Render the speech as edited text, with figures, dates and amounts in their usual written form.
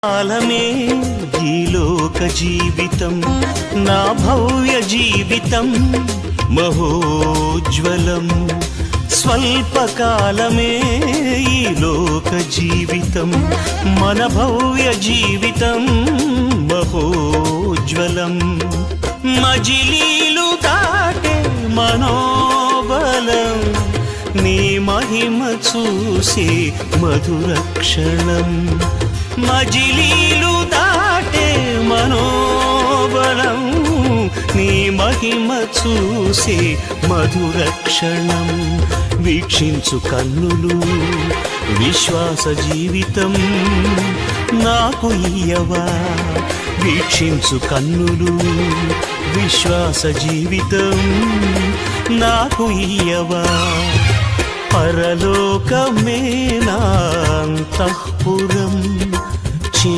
కాలమే ఈ లోక జీవితం నా భవ్య జీవితం మహోజ్వలం స్వల్పకాలమే ఈ లోక జీవితం మన భవ్య జీవితం మహోజ్వలం మజిలీలు దాటే మనోబలం నీ మహిమ చూసే మధుర క్షణం మజిలీలు దాటే మనోబలం నీ మహిమ చూసే మధుర క్షణం వీక్షించు కన్నులు విశ్వాస జీవితం నాకు ఇయ్యవా వీక్షించు కన్నులు విశ్వాస జీవితం నాకు ఇయ్యవా పరలోకమే నా అంతఃపురం